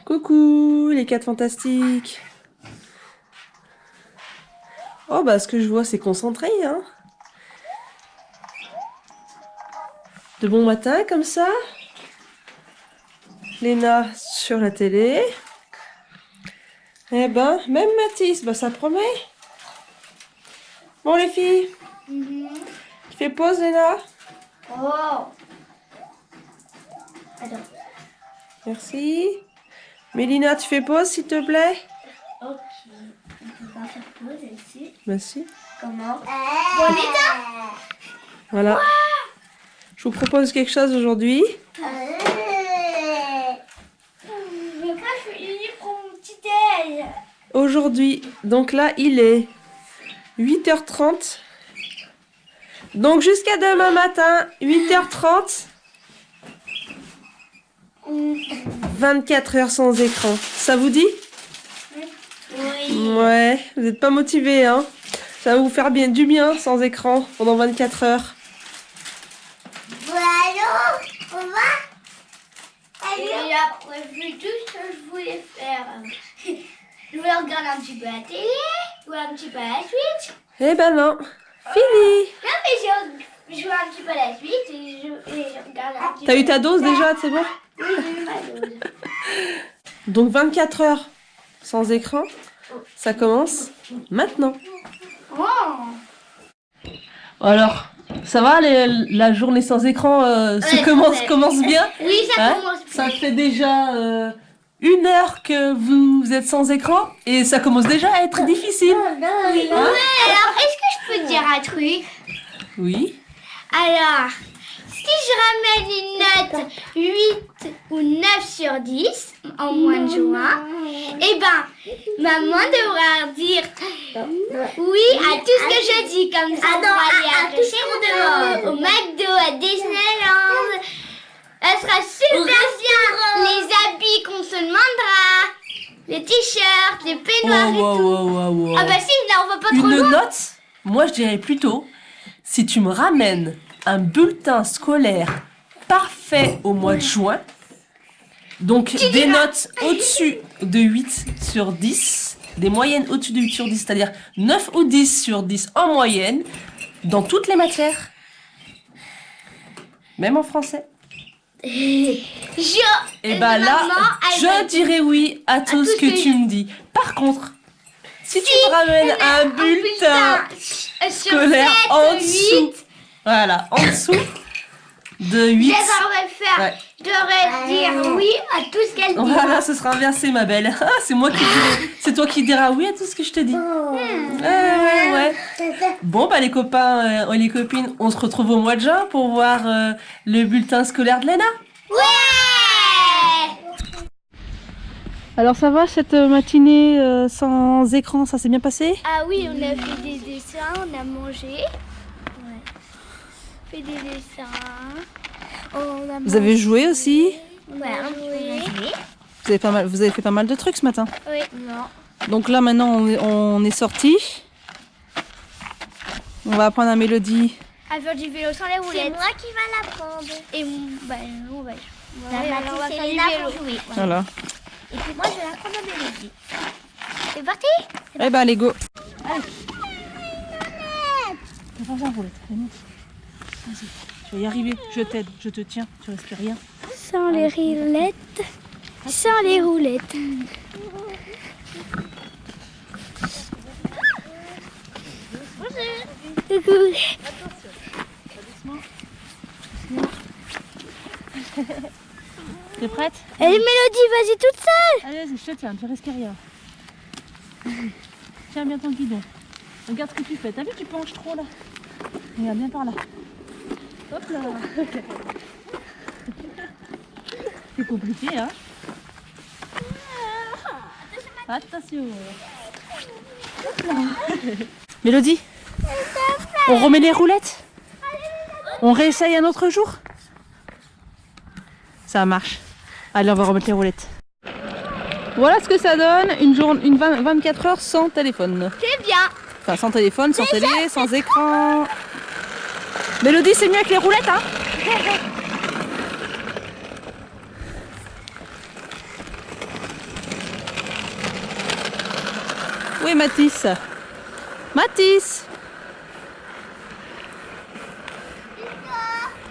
Coucou les 4 fantastiques. Oh bah ce que je vois c'est concentré hein. De bon matin comme ça. Léna sur la télé. Eh ben même Mathis, bah ça promet. Bon les filles. Tu fais pause Léna. Oh. Attends. Merci. Mélina, tu fais pause s'il te plaît. Ok. On peut pas faire pause ici. Merci. Comment Bonita. Voilà. Wow. Je vous propose quelque chose aujourd'hui. Mais quand je suis pour mon petit déj. Aujourd'hui, donc là il est 8h30. Donc jusqu'à demain matin, 8h30. 24 heures sans écran. Ça vous dit? Oui. Ouais, vous n'êtes pas motivés, hein? Ça va vous faire du bien sans écran pendant 24 heures. Bon alors, on va. Et après, j'ai tout ce que je voulais faire. Je voulais regarder un petit peu la télé, jouer un petit peu à la Switch. Eh ben non, fini. Non mais j'ai joué un petit peu à la Switch et je regarde un petit peu. T'as eu ta dose déjà, c'est bon? Oui, j'ai eu ma dose. Donc 24 heures sans écran, ça commence maintenant. Oh. Alors, ça va la journée sans écran commence bien? Oui, ça Hein? commence bien. Ça fait déjà 1 heure que vous êtes sans écran et ça commence déjà à être difficile. Oui. Ouais, alors est-ce que je peux te dire un truc? Oui. Alors, si je ramène une note 8 ou 9 sur 10 en mois de juin, eh ben, maman devra dire oui à tout ce que je dis, comme ça on va aller à dehors, au McDo, à Disneyland. Elle sera super bien. Les habits qu'on se demandera, les t-shirts, les peignoirs et tout. Ah bah si, là on va pas trop loin. Une note, moi je dirais plutôt, si tu me ramènes un bulletin scolaire parfait au mois de juin, donc des notes au-dessus de 8 sur 10, des moyennes au-dessus de 8 sur 10, c'est-à-dire 9 ou 10 sur 10 en moyenne, dans toutes les matières, même en français. Et bah là, je dirais oui à tout ce que tu me dis. Par contre, si tu me ramènes un bulletin scolaire en dessous, voilà, en dessous de 8. Je devrais dire oui à tout ce qu'elle dit. Voilà, ce sera inversé, ma belle. C'est toi qui diras oui à tout ce que je te dis. Ouais. Bon, bah les copains et les copines, on se retrouve au mois de juin pour voir le bulletin scolaire de Léna. Ouais. Alors ça va cette matinée sans écran, ça s'est bien passé? Ah oui, on a fait des dessins, on a mangé. Fait des dessins. Vous avez joué aussi? Ouais, on a joué. Vous avez fait pas mal de trucs ce matin. Oui. Non. Donc là maintenant on est sortis. On va apprendre à Mélodie. À faire du vélo sans les roulettes. C'est moi qui va l'apprendre. Et bah, nous, on va faire du vélo. Voilà. Et puis moi, je vais l'apprendre à Mélodie. C'est parti? Eh ben, allez, go. Allez. Vas-y, tu vas y arriver. Je t'aide, je te tiens. Tu risques rien. Sans les roulettes. Sans les roulettes. Coucou. T'es prête? Allez, Mélodie, vas-y toute seule. Allez, vas-y, je te tiens, tu risques rien. Tiens bien ton guidon. Regarde ce que tu fais. T'as vu, tu penches trop là. Regarde bien par là. Hop là. C'est compliqué, hein? Attention. Hop là. Mélodie, on remet les roulettes? On réessaye un autre jour? Ça marche. Allez, on va remettre les roulettes. Voilà ce que ça donne, une 24 heures sans téléphone. C'est bien. Enfin, sans téléphone, sans télé, sans écran. Mélodie, c'est mieux avec les roulettes, hein? Où est Mathis? Mathis!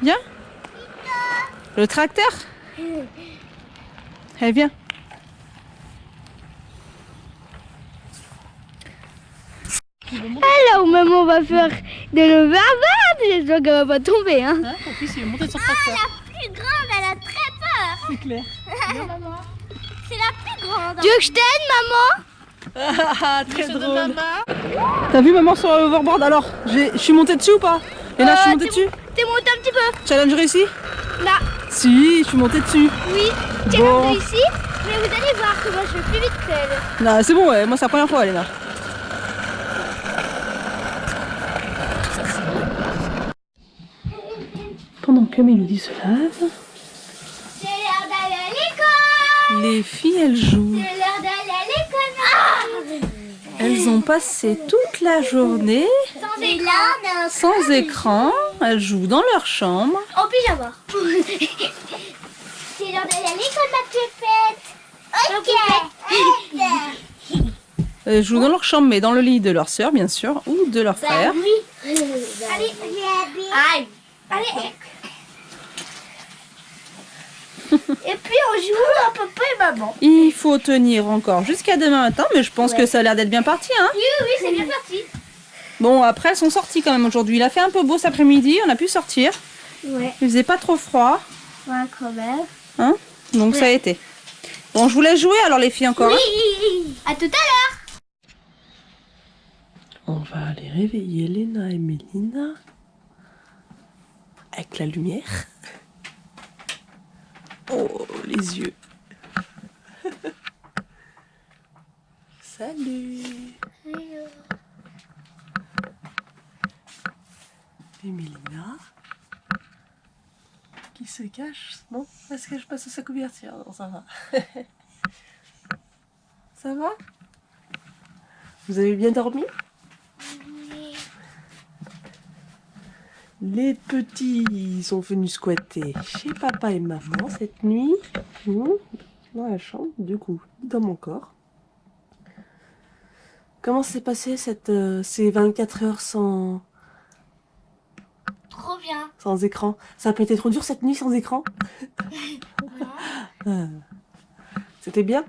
Viens. Le tracteur? Allez, viens. Alors, maman va faire de l'overbird. J'espère qu'elle va pas tomber. Hein. Ton fils il est monté sur le tracteur. La plus grande, elle a très peur. C'est clair. C'est la plus grande. Tu veux que je t'aide, maman? Ah, très drôle. T'as vu maman sur l'overboard? Alors, je suis montée dessus ou pas? Léna, je suis montée dessus? T'es montée un petit peu. Challenge réussi? Là. Si, je suis montée dessus. Oui, tu Bon. ici. Mais vous allez voir que moi je vais plus vite qu'elle. Non, c'est bon, ouais. Moi c'est la première fois, Léna. Pendant que Mélodie se lave, C'est l'heure d'aller à l'école. les filles elles jouent. C'est l'heure d'aller à l'école. Elles ont passé toute la journée Sans écran. sans écran. Elles jouent dans leur chambre. En pyjama. C'est l'heure d'aller à l'école, ma pupette. Ok. Elles jouent dans leur chambre, mais dans le lit de leur sœur, bien sûr, ou de leur frère. Oui. Allez. Allez. Allez. Et puis on joue à papa et maman. Il faut tenir encore jusqu'à demain matin, mais je pense que ça a l'air d'être bien parti, hein. Oui, c'est bien parti. Bon, après, elles sont sorties quand même aujourd'hui. Il a fait un peu beau cet après-midi, on a pu sortir. Ouais. Il faisait pas trop froid, Ouais, quand même. hein. Donc ça a été. Bon, je vous laisse jouer alors les filles encore. hein. Oui. À tout à l'heure. On va aller réveiller Léna et Mélina avec la lumière. Oh, les yeux. Salut. Et Mélina qui se cache, non? Elle se cache pas sous sa couverture. Non, ça va. Ça va? Vous avez bien dormi? Les petits sont venus squatter chez papa et maman cette nuit. Dans la chambre, du coup, dans mon corps. Comment s'est passé ces 24 heures sans Trop bien. écran? Ça a pas été trop dur cette nuit sans écran? Ah. C'était bien?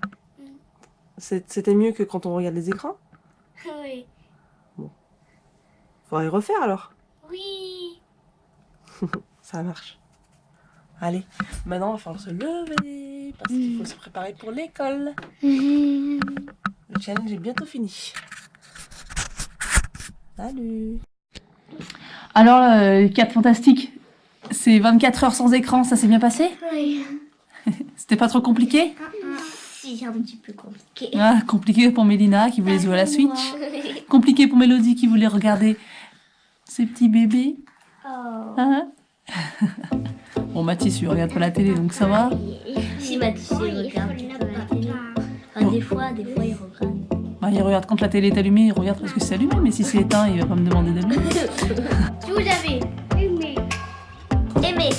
C'était mieux que quand on regarde les écrans? Oui. Faudrait refaire alors. Oui. Ça marche. Allez, maintenant il va falloir se lever parce qu'il faut se préparer pour l'école. Le challenge est bientôt fini. Salut. Alors, 4 fantastiques, c'est 24 heures sans écran, ça s'est bien passé? Oui. C'était pas trop compliqué? Si, un petit peu compliqué. Ah, compliqué pour Mélina qui voulait jouer à la Switch. Compliqué pour Mélodie qui voulait regarder ses petits bébés. Oh. Hein? Bon, Mathis, il regarde pas la télé, donc ça va. Si Mathis regarde la télé. Enfin, des fois, il regarde. Bah, il regarde quand la télé est allumée, il regarde parce que c'est allumé, mais si c'est éteint, il va pas me demander d'allumer. Si vous avez aimé